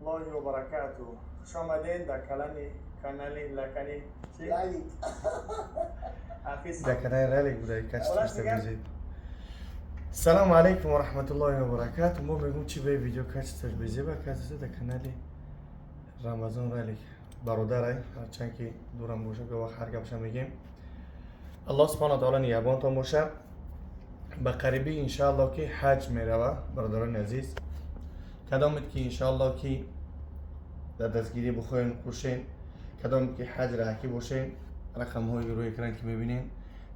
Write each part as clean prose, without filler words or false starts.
الله وبركاته. خوش آمدین در کانال لکنی چی؟ لالیک حافظ ده كان رالك بدأ يكاتش خلاص تشتغل نگم. بزيد. السلام عليكم ورحمة الله وبركاته. مو میگم چی به ویدیو کاتش تشبیزی با کاتش ده کانالی رمضان رالك برادرای هرچند که دورم باشه که وقت هر گپش میگیم الله سبحانه و تعالی نیابان تا باشه به قریبی انشاءالله که حج میروه برادران عزیز کدامت که انشاءالله که در دستگیری بخواین کوشین کدامت که حج راکی باشین رقم های روی اکران که میبینین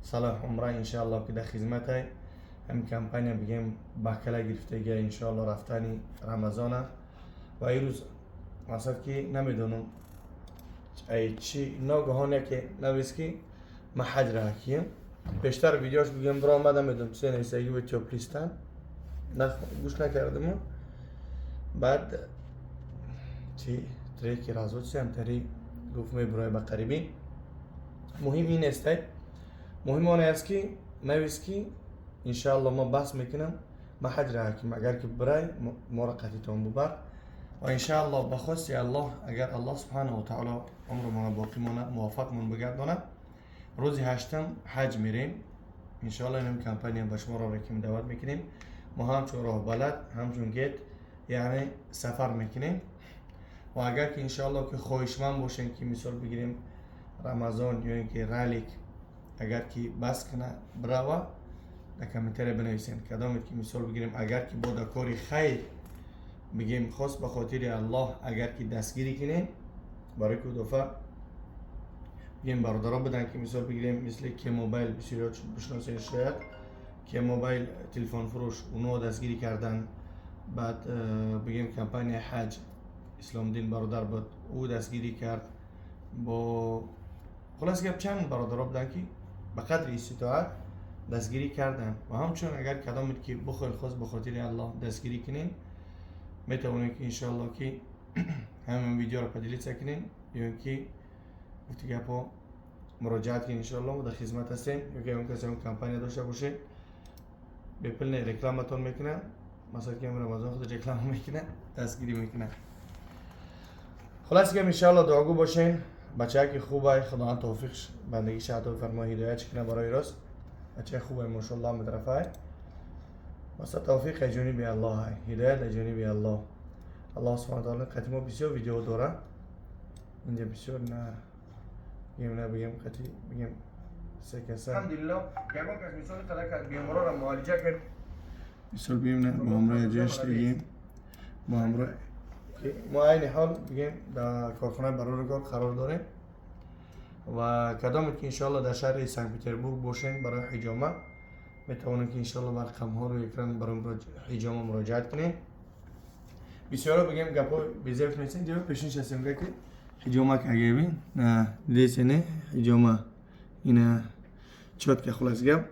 صلاح عمره انشاءالله که در خدمت های هم کمپانی بگیم بکلا گرفتگی انشاءالله رفتنی رمضانه و این روز مثلا که نمیدونم ای چی ناگهانه که نویس که ما حج راکیم بیشتر ویدیوش بگیم برام آمدم میدونم سه نویسگی و توپلیستان گوش نکردم بعد چی تریکی رازوت سیم تری گفتم برای به قریبی مهم این است مهم آن است که نویس که انشاءالله ما بس میکنم ما حج راکیم اگر که برای مرقتی تون ببر و انشاءالله بخواست الله اگر الله سبحانه و تعالی عمرمون باقی مونه موفق من بگردونه روزی هشتم حج میریم انشاءالله این کمپانی به شما را که دعوت میکنیم ما همچون راه بلد همچون گیت یعنی سفر میکنیم و اگر که انشاءالله که خواهشمند باشین که مثال بگیریم رمضان یا اینکه رالیک اگر که بس کنه براوا در کامنتری بنویسین کدامت که مثال بگیریم اگر که با کاری خیر بگیم خاص به خاطر الله اگر که دستگیری کنین برای که دفعه بگیم برادرها بدن که مثال بگیریم مثل که موبایل بسیار بشناسین شاید که موبایل تلفن فروش اونو دستگیری کردن بعد بگیم کمپانی حج اسلام دین برادر بود او دستگیری کرد با خلاص گپ چند برادرها بدن که به قدر استطاعت دستگیری کردن و همچون اگر کدامت که بخیر خواست به خاطر الله دستگیری کنین میتونین که انشاءالله که همین ویدیو رو پدیلیت سکنین یا که گفتی گپا مراجعت کنین انشاءالله و در خدمت هستیم یا که اون کسی اون کمپانی داشته باشه بپل نه رکلامتون میکنه مثلا که رمضان خود رکلام میکنه دستگیری میکنه خلاص که انشاءالله دعاگو باشین بچه که خوبه خدا توفیقش بندگی عطا فرما هدایت کنه برای راست بچه خوبه ماشاءالله مدرفه واسه توفیق جانبی الله های هدایت جانبی الله الله سبحانه و تعالی قطعی ما بسیار ویدیو داره اینجا بسیار نه بگیم قطعی بگیم سه کسه الحمدلله که اون کس مثال خدا کرد بیمارا را معالجه کرد مثال بگیم نه با همراه جنش بگیم با همراه ما این حال بگیم در کارخانه برای قرار داریم و کدامت که انشاءالله در شهر سن پتربورگ باشین برای حجامه میتوانید که انشاءالله بر رقم ها رو اکران برای حجامه مراجعت کنین بسیارا بگیم گپا بزرگ نیستین دیگه پیشنش هستیم که حجامه که اگه بین نه لیسنه حجامه اینه چوت که خلاص گپ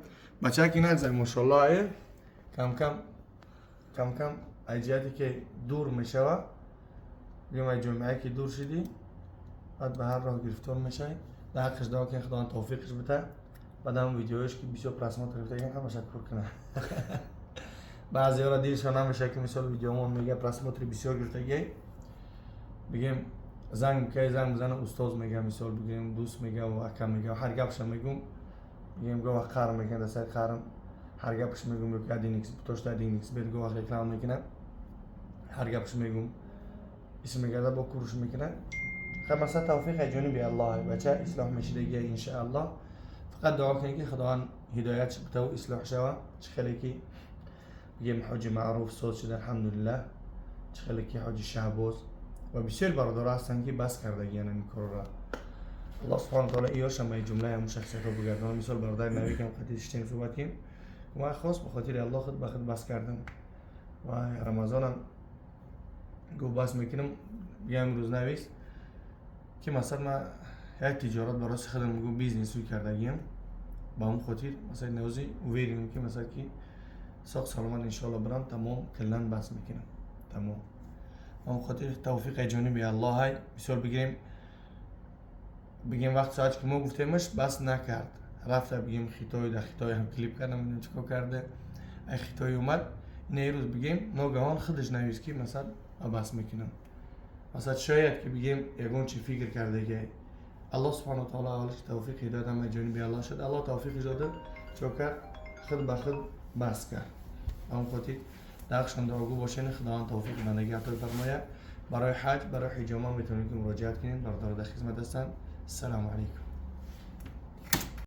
بچه که نگذار ماشاءالله کم کم ایجادی که دور میشه یه جمعه که دور شدی بعد به هر راه گرفتار میشه در حقش دعا کنین خدا توفیقش بده بعد هم ویدیوش که بسیار پرسمات گرفته گیم همه شکر کنه بعضی ها را دیرشان نمیشه که مثال ویدیومون میگه پرسمات بسیار گرفته گیم بگیم زنگ بزنه استاد میگه مثال بگیم دوست میگه و اکم میگه و هر گپش میگم بگیم گوه قرم میکنه دسته قرم هر گپش میگم که دینیکس توش دینیکس بید گوه رکلام میکنه هر گپش میگم اسم میگه با کروش میکنه خب مثلا توفیق جانبی الله بچه اصلاح میشه دیگه ان شاء الله فقط دعا کنید که خداوند هدایتش بده و اصلاح شوه چه خیلی که بگیم حاجی معروف صوت شده الحمدلله چه خیلی که حاجی شهباز و بسیار برادرها هستن که بس کرده یعنی این کار را الله سبحانه و تعالی ایاش هم این جمله هم شخصیت رو بگردونه مثال برادر نوی که قطعی شتیم صحبت کنیم و خاص به خاطر الله خود به خود بس کردم و رمضان هم گو بس میکنم بگم امروز نویس که مثلا ما یک تجارت برای خودم میگم بیزنس رو کردگیم با اون خاطر مثلا نوزی ویریم که مثلا که ساق سلامت انشالله برام تمام کلن بس میکنم تمام اون خاطر توفیق جانبی الله های بسیار بگیم وقت ساعت که ما گفتیمش بس نکرد رفته بگیم خطای در خطای هم کلیپ کردم ببینیم چیکار کرده ای خطای اومد این روز بگیم ناگهان خودش نویس که مثلا بس میکنم مثلا شاید که بگیم یگون چی فکر کرده که الله سبحانه و تعالی اولش توفیق داده اما جانبی الله شد الله توفیق داده چوکر خود به خود بس کرد اون خودی درخشان دعاگو باشین خداوند توفیق نگهدار فرماید برای حج برای حجامه میتونید که مراجعت کنید برادر در خدمت هستند. السلام علیکم.